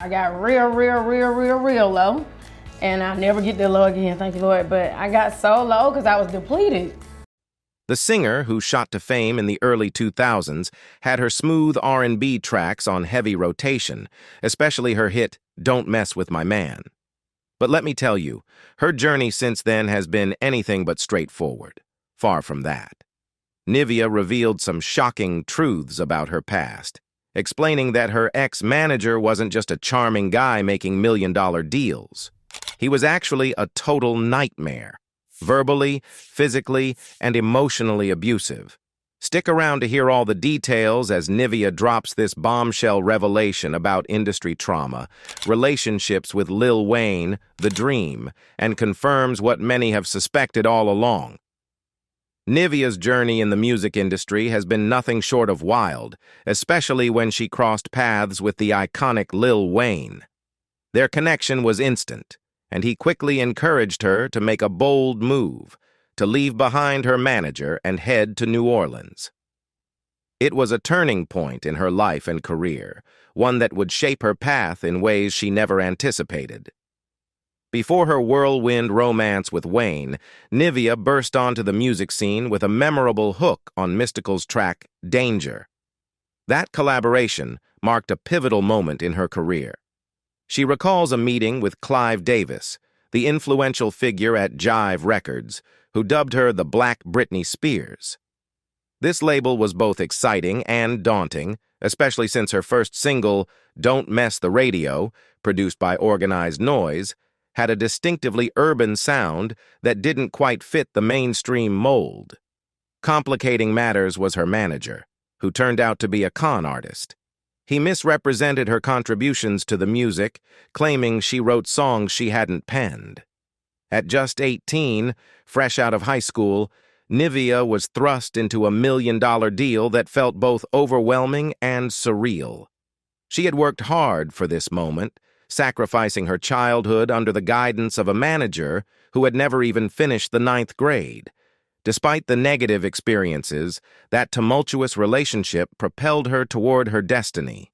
I got real low, and I'll never get that low again, thank you, Lord. But I got so low because I was depleted. The singer, who shot to fame in the early 2000s, had her smooth R&B tracks on heavy rotation, especially her hit, Don't Mess With My Man. But let me tell you, her journey since then has been anything but straightforward. Far from that. Nivea revealed some shocking truths about her past, explaining that her ex-manager wasn't just a charming guy making million-dollar deals. He was actually a total nightmare, verbally, physically, and emotionally abusive. Stick around to hear all the details as Nivea drops this bombshell revelation about industry trauma, relationships with Lil Wayne, The Dream, and confirms what many have suspected all along. Nivea's journey in the music industry has been nothing short of wild, especially when she crossed paths with the iconic Lil Wayne. Their connection was instant, and he quickly encouraged her to make a bold move, to leave behind her manager and head to New Orleans. It was a turning point in her life and career, one that would shape her path in ways she never anticipated. Before her whirlwind romance with Wayne, Nivea burst onto the music scene with a memorable hook on Mystikal's track, Danger. That collaboration marked a pivotal moment in her career. She recalls a meeting with Clive Davis, the influential figure at Jive Records, who dubbed her the Black Britney Spears. This label was both exciting and daunting, especially since her first single, Don't Mess the Radio, produced by Organized Noise, had a distinctively urban sound that didn't quite fit the mainstream mold. Complicating matters was her manager, who turned out to be a con artist. He misrepresented her contributions to the music, claiming she wrote songs she hadn't penned. At just 18, fresh out of high school, Nivea was thrust into a million-dollar deal that felt both overwhelming and surreal. She had worked hard for this moment, sacrificing her childhood under the guidance of a manager who had never even finished the 9th grade. Despite the negative experiences, that tumultuous relationship propelled her toward her destiny.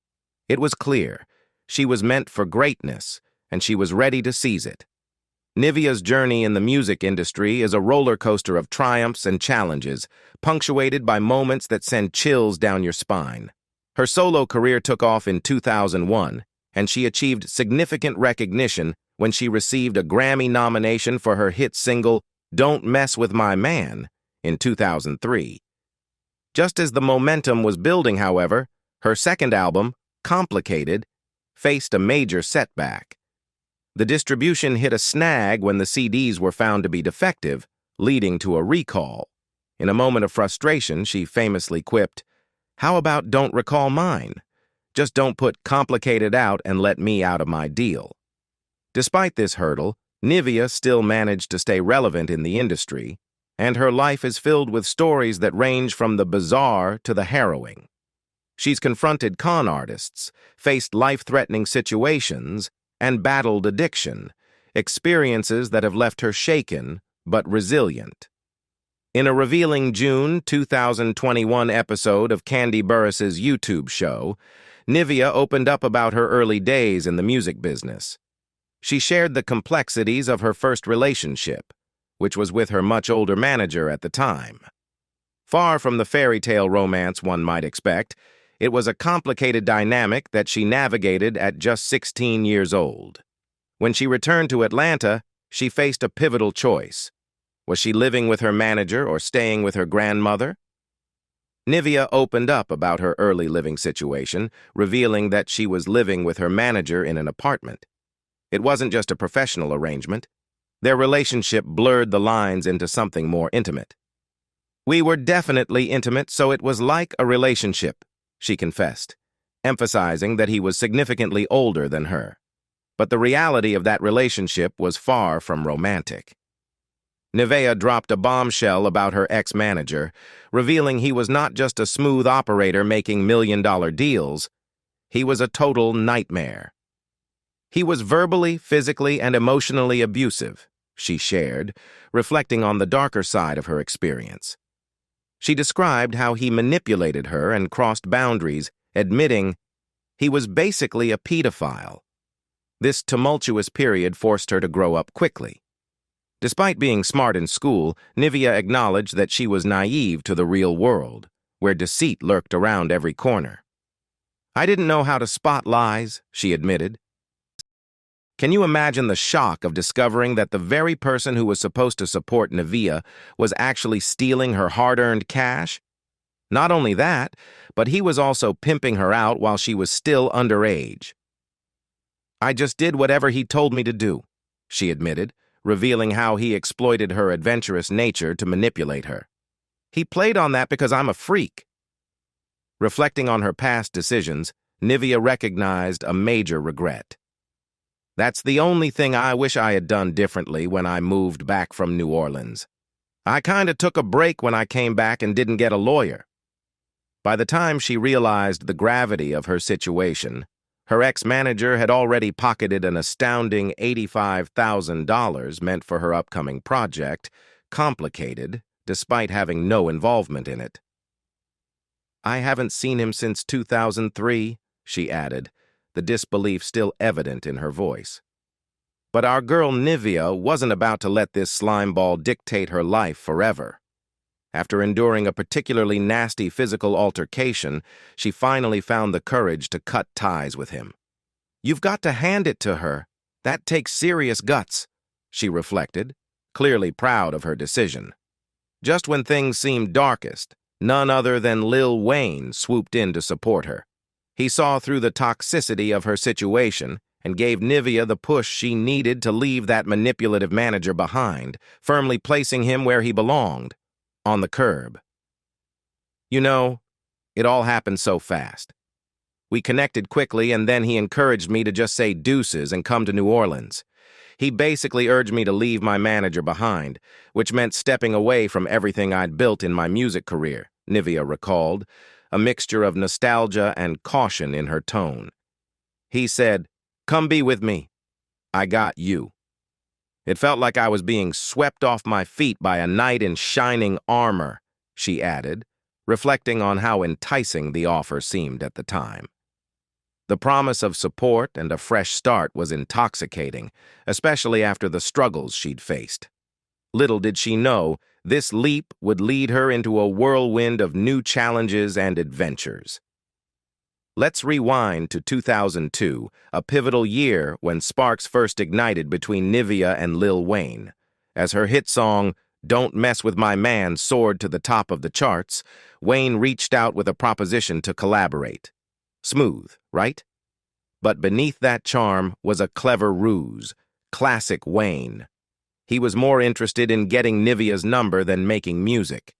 It was clear she was meant for greatness, and she was ready to seize it. Nivea's journey in the music industry is a roller coaster of triumphs and challenges, punctuated by moments that send chills down your spine. Her solo career took off in 2001, and she achieved significant recognition when she received a Grammy nomination for her hit single, Don't Mess With My Man, in 2003. Just as the momentum was building, however, her second album, Complicated, faced a major setback. The distribution hit a snag when the CDs were found to be defective, leading to a recall. In a moment of frustration, she famously quipped, "How about don't recall mine? Just don't put Complicated out and let me out of my deal." Despite this hurdle, Nivea still managed to stay relevant in the industry, and her life is filled with stories that range from the bizarre to the harrowing. She's confronted con artists, faced life-threatening situations, and battled addiction, experiences that have left her shaken but resilient. In a revealing June 2021 episode of Kandi Burruss's YouTube show, Nivea opened up about her early days in the music business. She shared the complexities of her first relationship, which was with her much older manager at the time. Far from the fairy tale romance one might expect, it was a complicated dynamic that she navigated at just 16 years old. When she returned to Atlanta, she faced a pivotal choice. Was she living with her manager or staying with her grandmother? Nivea opened up about her early living situation, revealing that she was living with her manager in an apartment. It wasn't just a professional arrangement. Their relationship blurred the lines into something more intimate. "We were definitely intimate, so it was like a relationship," she confessed, emphasizing that he was significantly older than her. But the reality of that relationship was far from romantic. Nivea dropped a bombshell about her ex-manager, revealing he was not just a smooth operator making million-dollar deals, he was a total nightmare. He was verbally, physically, and emotionally abusive, she shared, reflecting on the darker side of her experience. She described how he manipulated her and crossed boundaries, admitting he was basically a pedophile, This tumultuous period forced her to grow up quickly. Despite being smart in school, Nivea acknowledged that she was naive to the real world, where deceit lurked around every corner. "I didn't know how to spot lies," she admitted. Can you imagine the shock of discovering that the very person who was supposed to support Nivea was actually stealing her hard-earned cash? Not only that, but he was also pimping her out while she was still underage. "I just did whatever he told me to do," she admitted, revealing how he exploited her adventurous nature to manipulate her. "He played on that because I'm a freak." Reflecting on her past decisions, Nivea recognized a major regret. "That's the only thing I wish I had done differently when I moved back from New Orleans. I kinda took a break when I came back and didn't get a lawyer." By the time she realized the gravity of her situation, her ex-manager had already pocketed an astounding $85,000 meant for her upcoming project, complicated, despite having no involvement in it. "I haven't seen him since 2003, she added, the disbelief still evident in her voice. But our girl Nivea wasn't about to let this slimeball dictate her life forever. After enduring a particularly nasty physical altercation, she finally found the courage to cut ties with him. "You've got to hand it to her. That takes serious guts," she reflected, clearly proud of her decision. Just when things seemed darkest, none other than Lil Wayne swooped in to support her. He saw through the toxicity of her situation and gave Nivea the push she needed to leave that manipulative manager behind, firmly placing him where he belonged, on the curb. You know, it all happened so fast. We connected quickly, and then he encouraged me to just say deuces and come to New Orleans. He basically urged me to leave my manager behind, which meant stepping away from everything I'd built in my music career, Nivea recalled, a mixture of nostalgia and caution in her tone. He said, "Come be with me. I got you." It felt like I was being swept off my feet by a knight in shining armor, she added, reflecting on how enticing the offer seemed at the time. The promise of support and a fresh start was intoxicating, especially after the struggles she'd faced. Little did she know, this leap would lead her into a whirlwind of new challenges and adventures. Let's rewind to 2002, a pivotal year when sparks first ignited between Nivea and Lil Wayne. As her hit song, "Don't Mess With My Man" soared to the top of the charts, Wayne reached out with a proposition to collaborate. Smooth, right? But beneath that charm was a clever ruse, classic Wayne. He was more interested in getting Nivea's number than making music.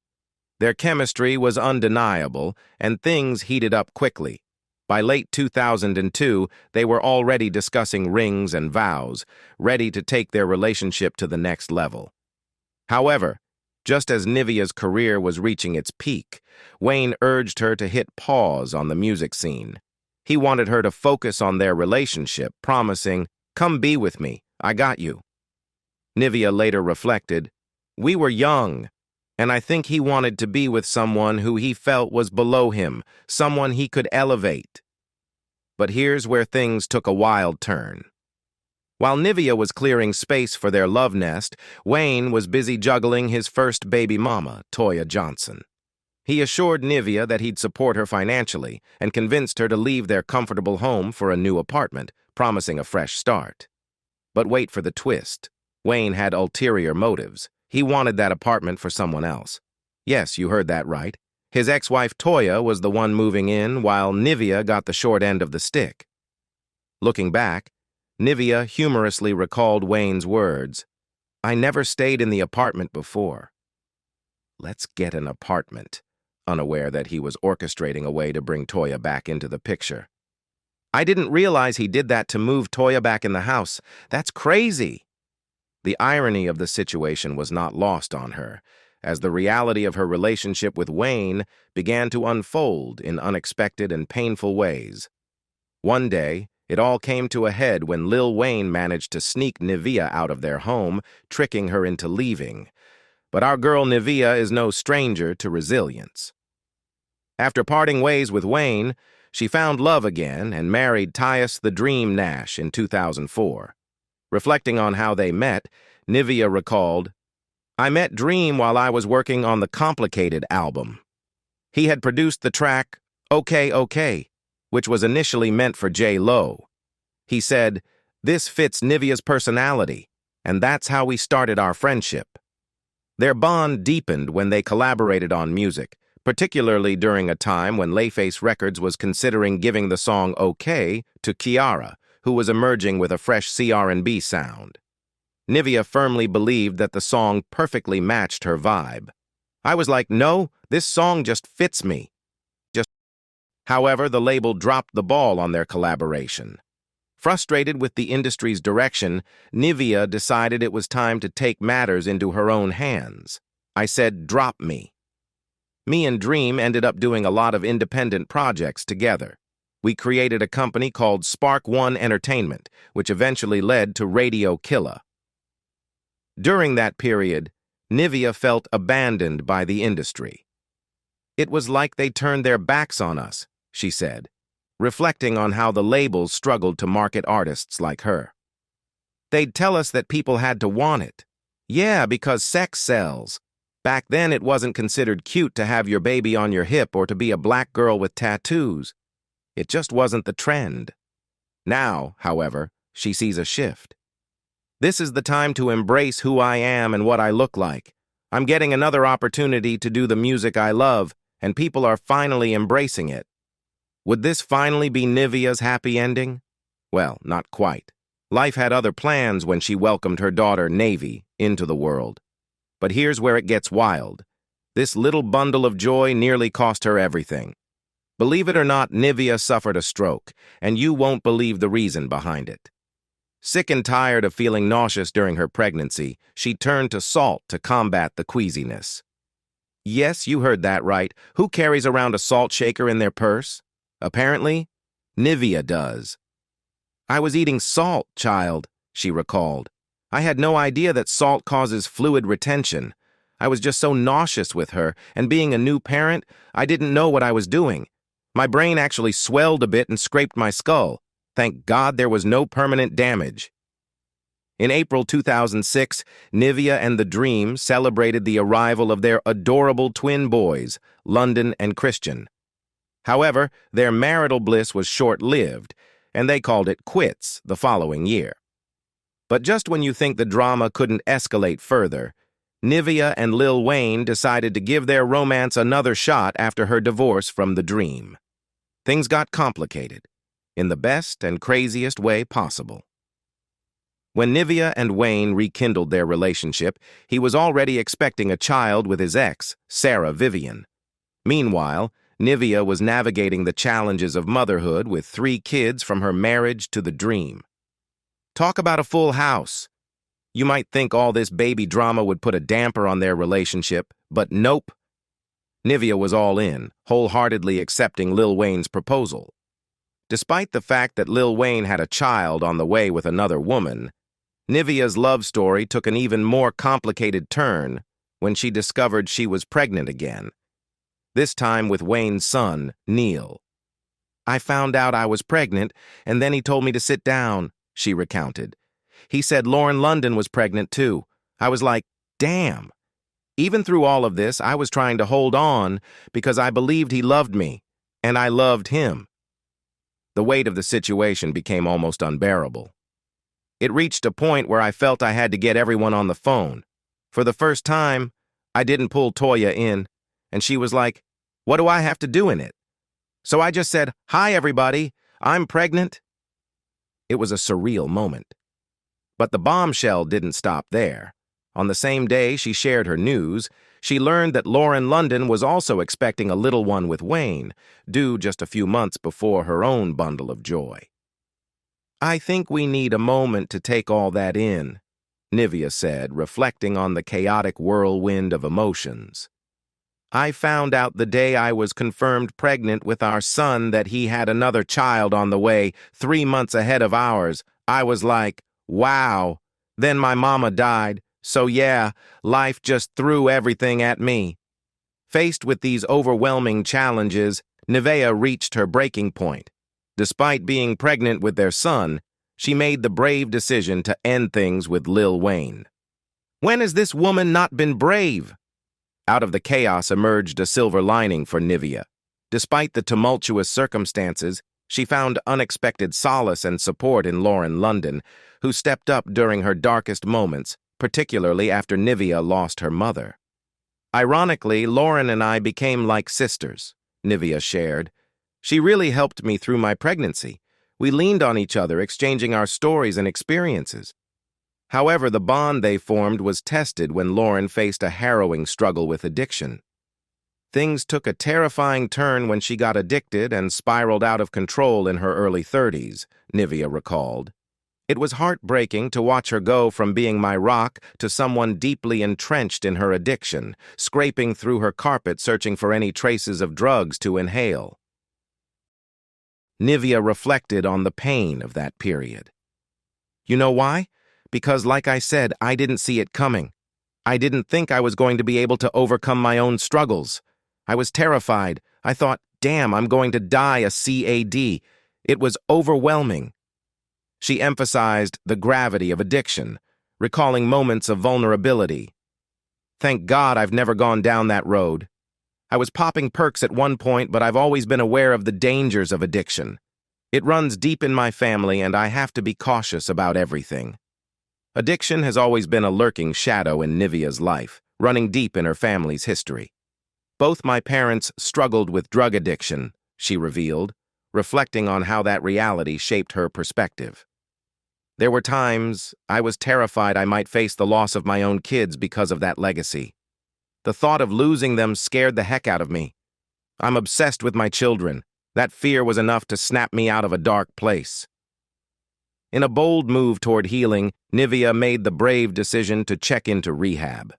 Their chemistry was undeniable, and things heated up quickly. By late 2002, they were already discussing rings and vows, ready to take their relationship to the next level. However, just as Nivea's career was reaching its peak, Wayne urged her to hit pause on the music scene. He wanted her to focus on their relationship, promising, "Come be with me, I got you." Nivea later reflected, "We were young, and I think he wanted to be with someone who he felt was below him, someone he could elevate." But here's where things took a wild turn. While Nivea was clearing space for their love nest, Wayne was busy juggling his first baby mama, Toya Johnson. He assured Nivea that he'd support her financially and convinced her to leave their comfortable home for a new apartment, promising a fresh start. But wait for the twist. Wayne had ulterior motives. He wanted that apartment for someone else. Yes, you heard that right. His ex-wife Toya was the one moving in, while Nivea got the short end of the stick. Looking back, Nivea humorously recalled Wayne's words, "I never stayed in the apartment before." Let's get an apartment, unaware that he was orchestrating a way to bring Toya back into the picture. "I didn't realize he did that to move Toya back in the house. That's crazy." The irony of the situation was not lost on her, as the reality of her relationship with Wayne began to unfold in unexpected and painful ways. One day, it all came to a head when Lil Wayne managed to sneak Nivea out of their home, tricking her into leaving. But our girl Nivea is no stranger to resilience. After parting ways with Wayne, She found love again and married Tyus the Dream Nash in 2004. Reflecting on how they met, Nivea recalled, "I met Dream while I was working on the Complicated album. He had produced the track OK OK, which was initially meant for J-Lo. He said, 'This fits Nivea's personality,' and that's how we started our friendship." Their bond deepened when they collaborated on music, particularly during a time when Layface Records was considering giving the song OK to Kiara, who was emerging with a fresh C-R&B sound. Nivea firmly believed that the song perfectly matched her vibe. "I was like, no, this song just fits me." However, the label dropped the ball on their collaboration. Frustrated with the industry's direction, Nivea decided it was time to take matters into her own hands. "I said, drop me." Me and Dream ended up doing a lot of independent projects together. We created a company called Spark One Entertainment, which eventually led to Radio Killa. During that period, Nivea felt abandoned by the industry. "It was like they turned their backs on us," she said, reflecting on how the labels struggled to market artists like her. "They'd tell us that people had to want it. Yeah, because sex sells. Back then it wasn't considered cute to have your baby on your hip or to be a black girl with tattoos. It just wasn't the trend." Now, however, she sees a shift. "This is the time to embrace who I am and what I look like. I'm getting another opportunity to do the music I love, and people are finally embracing it." Would this finally be Nivea's happy ending? Well, not quite. Life had other plans when she welcomed her daughter, Navy, into the world. But here's where it gets wild. This little bundle of joy nearly cost her everything. Believe it or not, Nivea suffered a stroke, and you won't believe the reason behind it. Sick and tired of feeling nauseous during her pregnancy, she turned to salt to combat the queasiness. Yes, you heard that right. Who carries around a salt shaker in their purse? Apparently, Nivea does. "I was eating salt, child," she recalled. "I had no idea that salt causes fluid retention. I was just so nauseous with her, and being a new parent, I didn't know what I was doing. My brain actually swelled a bit and scraped my skull. Thank God there was no permanent damage." In April 2006, Nivea and the Dream celebrated the arrival of their adorable twin boys, London and Christian. However, their marital bliss was short-lived, and they called it quits the following year. But just when you think the drama couldn't escalate further, Nivea and Lil Wayne decided to give their romance another shot after her divorce from the Dream. Things got complicated, in the best and craziest way possible. When Nivea and Wayne rekindled their relationship, he was already expecting a child with his ex, Sarah Vivian. Meanwhile, Nivea was navigating the challenges of motherhood with 3 kids from her marriage to the Dream. Talk about a full house. You might think all this baby drama would put a damper on their relationship, but nope. Nivea was all in, wholeheartedly accepting Lil Wayne's proposal. Despite the fact that Lil Wayne had a child on the way with another woman, Nivea's love story took an even more complicated turn when she discovered she was pregnant again. This time with Wayne's son, Neil. "I found out I was pregnant, and then he told me to sit down," she recounted. "He said Lauren London was pregnant too. I was like, damn." Even through all of this, I was trying to hold on because I believed he loved me, and I loved him. The weight of the situation became almost unbearable. It reached a point where I felt I had to get everyone on the phone. For the first time, I didn't pull Toya in, and she was like, "What do I have to do in it?" So I just said, "Hi, everybody, I'm pregnant." It was a surreal moment. But the bombshell didn't stop there. On the same day she shared her news, she learned that Lauren London was also expecting a little one with Wayne, due just a few months before her own bundle of joy. "I think we need a moment to take all that in," Nivea said, reflecting on the chaotic whirlwind of emotions. "I found out the day I was confirmed pregnant with our son that he had another child on the way 3 months ahead of ours. I was like, wow. Then my mama died, so yeah, life just threw everything at me. Faced with these overwhelming challenges, Nivea reached her breaking point. Despite being pregnant with their son, she made the brave decision to end things with Lil Wayne. When has this woman not been brave? Out of the chaos emerged a silver lining for Nivea. Despite the tumultuous circumstances, she found unexpected solace and support in Lauren London, who stepped up during her darkest moments, particularly after Nivea lost her mother. Ironically, Lauren and I became like sisters, Nivea shared. She really helped me through my pregnancy. We leaned on each other, exchanging our stories and experiences. However, the bond they formed was tested when Lauren faced a harrowing struggle with addiction. Things took a terrifying turn when she got addicted and spiraled out of control in her early 30s, Nivea recalled. It was heartbreaking to watch her go from being my rock to someone deeply entrenched in her addiction, scraping through her carpet searching for any traces of drugs to inhale. Nivea reflected on the pain of that period. You know why? Because, like I said, I didn't see it coming. I didn't think I was going to be able to overcome my own struggles. I was terrified. I thought, damn, I'm going to die a CAD. It was overwhelming. She emphasized the gravity of addiction, recalling moments of vulnerability. Thank God I've never gone down that road. I was popping perks at one point, but I've always been aware of the dangers of addiction. It runs deep in my family, and I have to be cautious about everything. Addiction has always been a lurking shadow in Nivea's life, running deep in her family's history. Both my parents struggled with drug addiction, she revealed, reflecting on how that reality shaped her perspective. There were times I was terrified I might face the loss of my own kids because of that legacy. The thought of losing them scared the heck out of me. I'm obsessed with my children. That fear was enough to snap me out of a dark place. In a bold move toward healing, Nivea made the brave decision to check into rehab.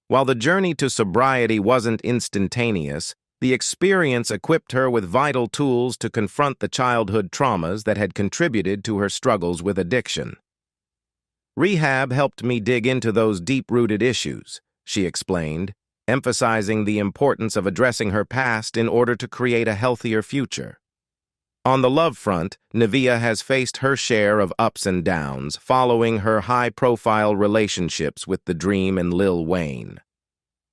While the journey to sobriety wasn't instantaneous, the experience equipped her with vital tools to confront the childhood traumas that had contributed to her struggles with addiction. Rehab helped me dig into those deep-rooted issues, she explained, emphasizing the importance of addressing her past in order to create a healthier future. On the love front, Nivea has faced her share of ups and downs following her high-profile relationships with The Dream and Lil Wayne.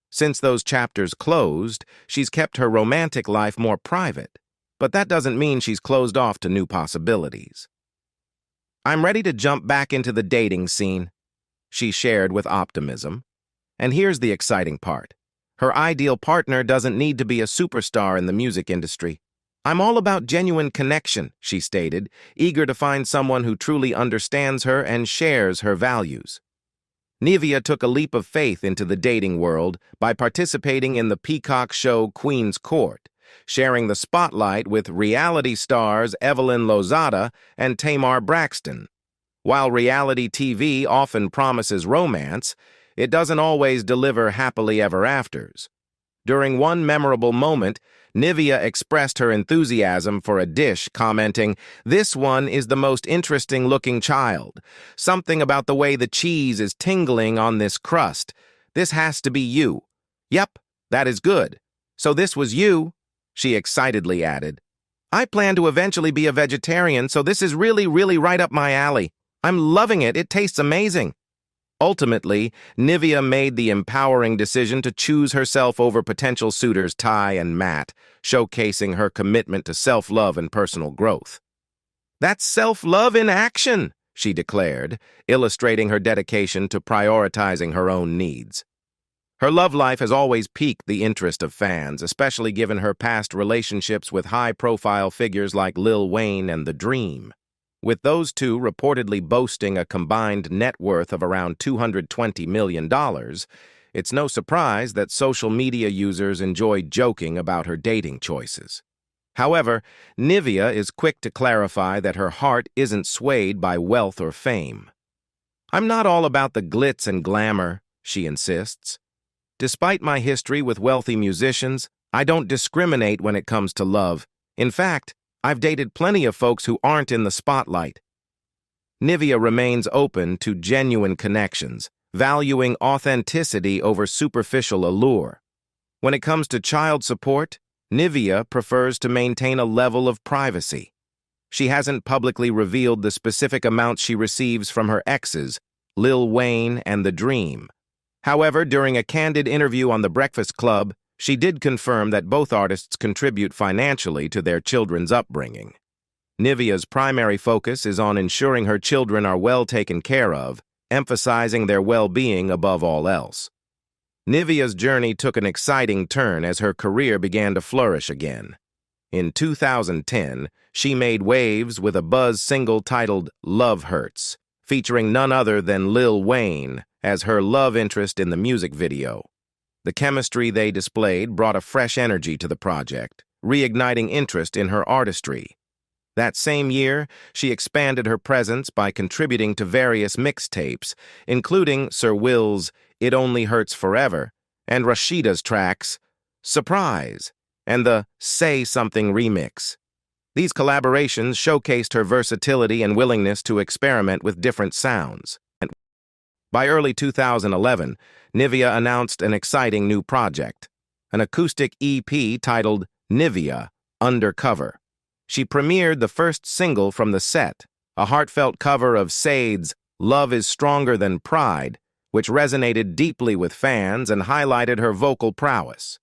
Since those chapters closed, she's kept her romantic life more private, but that doesn't mean she's closed off to new possibilities. I'm ready to jump back into the dating scene, she shared with optimism. And here's the exciting part. Her ideal partner doesn't need to be a superstar in the music industry. I'm all about genuine connection, she stated, eager to find someone who truly understands her and shares her values. Nivea took a leap of faith into the dating world by participating in the Peacock show Queen's Court, sharing the spotlight with reality stars Evelyn Lozada and Tamar Braxton. While reality TV often promises romance, it doesn't always deliver happily ever afters. During one memorable moment, Nivea expressed her enthusiasm for a dish, commenting, "This one is the most interesting-looking child. Something about the way the cheese is tingling on this crust. This has to be you. Yep, that is good. So this was you," she excitedly added. "I plan to eventually be a vegetarian, so this is really right up my alley. I'm loving it. It tastes amazing." Ultimately, Nivea made the empowering decision to choose herself over potential suitors Ty and Matt, showcasing her commitment to self-love and personal growth. "That's self-love in action," she declared, illustrating her dedication to prioritizing her own needs. Her love life has always piqued the interest of fans, especially given her past relationships with high-profile figures like Lil Wayne and The Dream. With those two reportedly boasting a combined net worth of around $220 million, it's no surprise that social media users enjoy joking about her dating choices. However, Nivea is quick to clarify that her heart isn't swayed by wealth or fame. "I'm not all about the glitz and glamour," she insists. "Despite my history with wealthy musicians, I don't discriminate when it comes to love. In fact, I've dated plenty of folks who aren't in the spotlight." Nivea remains open to genuine connections, valuing authenticity over superficial allure. When it comes to child support, Nivea prefers to maintain a level of privacy. She hasn't publicly revealed the specific amounts she receives from her exes, Lil Wayne and The Dream. However, during a candid interview on The Breakfast Club, she did confirm that both artists contribute financially to their children's upbringing. Nivea's primary focus is on ensuring her children are well taken care of, emphasizing their well-being above all else. Nivea's journey took an exciting turn as her career began to flourish again. In 2010, she made waves with a buzz single titled Love Hurts, featuring none other than Lil Wayne as her love interest in the music video. The chemistry they displayed brought a fresh energy to the project, reigniting interest in her artistry. That same year, she expanded her presence by contributing to various mixtapes, including Sir Will's It Only Hurts Forever and Rashida's tracks Surprise and the Say Something remix. These collaborations showcased her versatility and willingness to experiment with different sounds. By early 2011, Nivea announced an exciting new project, an acoustic EP titled Nivea, Undercover. She premiered the first single from the set, a heartfelt cover of Sade's Love is Stronger Than Pride, which resonated deeply with fans and highlighted her vocal prowess.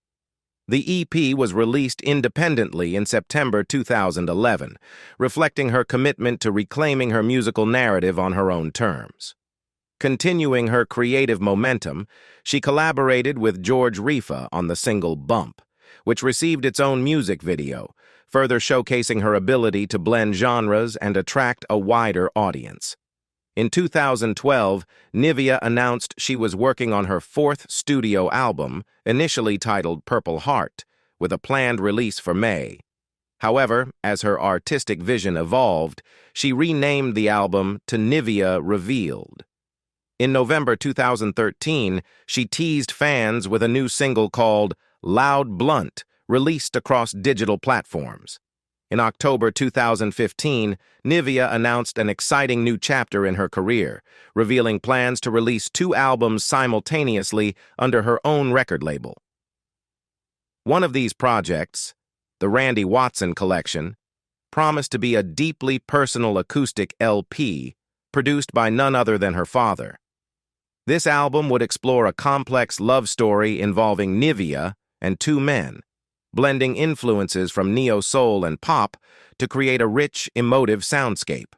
The EP was released independently in September 2011, reflecting her commitment to reclaiming her musical narrative on her own terms. Continuing her creative momentum, she collaborated with George Rifa on the single Bump, which received its own music video, further showcasing her ability to blend genres and attract a wider audience. In 2012, Nivea announced she was working on her fourth studio album, initially titled Purple Heart, with a planned release for May. However, as her artistic vision evolved, she renamed the album to Nivea Revealed. In November 2013, she teased fans with a new single called Loud Blunt, released across digital platforms. In October 2015, Nivea announced an exciting new chapter in her career, revealing plans to release 2 albums simultaneously under her own record label. One of these projects, the Randy Watson Collection, promised to be a deeply personal acoustic LP produced by none other than her father. This album would explore a complex love story involving Nivea and 2 men, blending influences from neo-soul and pop to create a rich, emotive soundscape.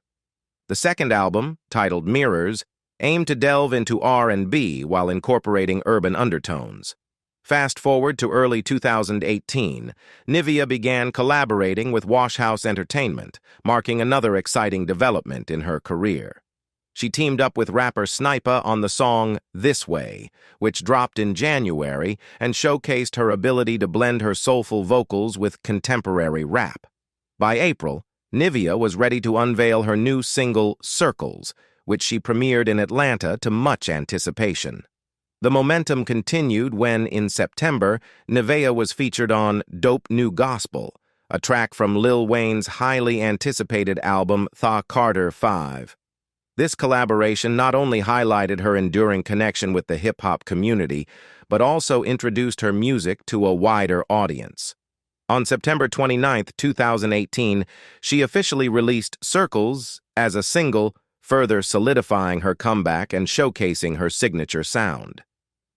The second album, titled Mirrors, aimed to delve into R&B while incorporating urban undertones. Fast forward to early 2018, Nivea began collaborating with Wash House Entertainment, marking another exciting development in her career. She teamed up with rapper Sniper on the song This Way, which dropped in January and showcased her ability to blend her soulful vocals with contemporary rap. By April, Nivea was ready to unveil her new single, Circles, which she premiered in Atlanta to much anticipation. The momentum continued when, in September, Nivea was featured on Dope New Gospel, a track from Lil Wayne's highly anticipated album Tha Carter 5. This collaboration not only highlighted her enduring connection with the hip-hop community, but also introduced her music to a wider audience. On September 29, 2018, she officially released Circles as a single, further solidifying her comeback and showcasing her signature sound.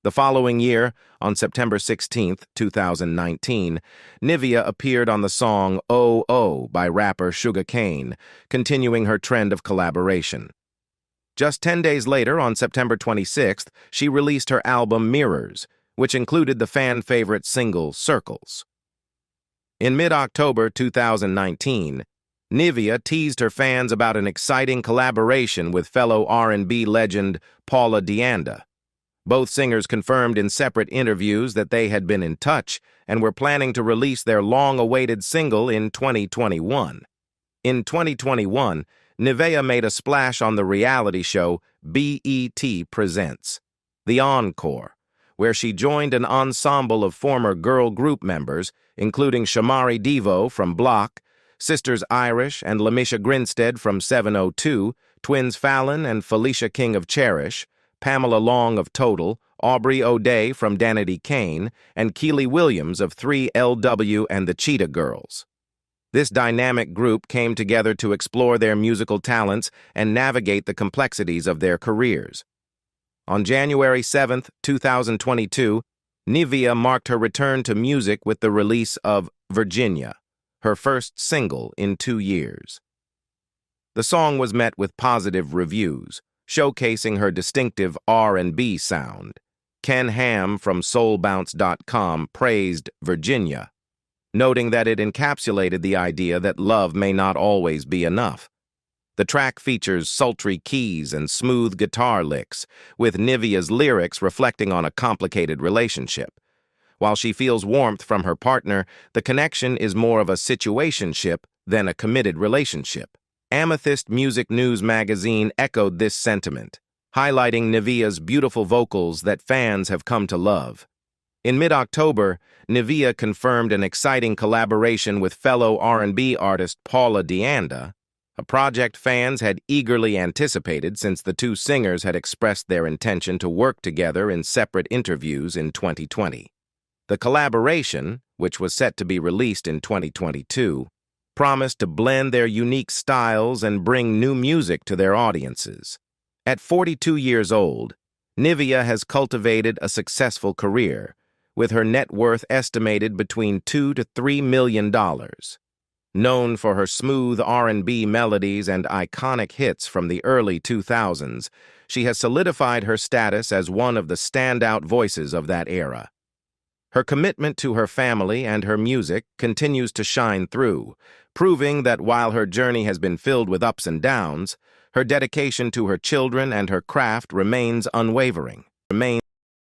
The following year, on September 16, 2019, Nivea appeared on the song Oh Oh by rapper Sugar Kane, continuing her trend of collaboration. Just 10 days later, on September 26th, she released her album Mirrors, which included the fan-favorite single Circles. In mid-October 2019, Nivea teased her fans about an exciting collaboration with fellow R&B legend Paula Deanda. Both singers confirmed in separate interviews that they had been in touch and were planning to release their long-awaited single in 2021. In 2021, Nivea made a splash on the reality show BET Presents, The Encore, where she joined an ensemble of former girl group members, including Shamari Devo from Block, sisters Irish and Lamisha Grinstead from 702, twins Fallon and Felicia King of Cherish, Pamela Long of Total, Aubrey O'Day from Danity Kane, and Keely Williams of 3LW and the Cheetah Girls. This dynamic group came together to explore their musical talents and navigate the complexities of their careers. On January 7, 2022, Nivea marked her return to music with the release of Virginia, her first single in 2 years. The song was met with positive reviews, showcasing her distinctive R&B sound. Ken Ham from SoulBounce.com praised Virginia, noting that it encapsulated the idea that love may not always be enough. The track features sultry keys and smooth guitar licks, with Nivea's lyrics reflecting on a complicated relationship. While she feels warmth from her partner, the connection is more of a situationship than a committed relationship. Amethyst Music News magazine echoed this sentiment, highlighting Nivea's beautiful vocals that fans have come to love. In mid-October, Nivea confirmed an exciting collaboration with fellow R&B artist Paula DeAnda, a project fans had eagerly anticipated since the two singers had expressed their intention to work together in separate interviews in 2020. The collaboration, which was set to be released in 2022, promised to blend their unique styles and bring new music to their audiences. At 42 years old, Nivea has cultivated a successful career, with her net worth estimated between $2 to $3 million. Known for her smooth R&B melodies and iconic hits from the early 2000s, she has solidified her status as one of the standout voices of that era. Her commitment to her family and her music continues to shine through, proving that while her journey has been filled with ups and downs, her dedication to her children and her craft remains unwavering.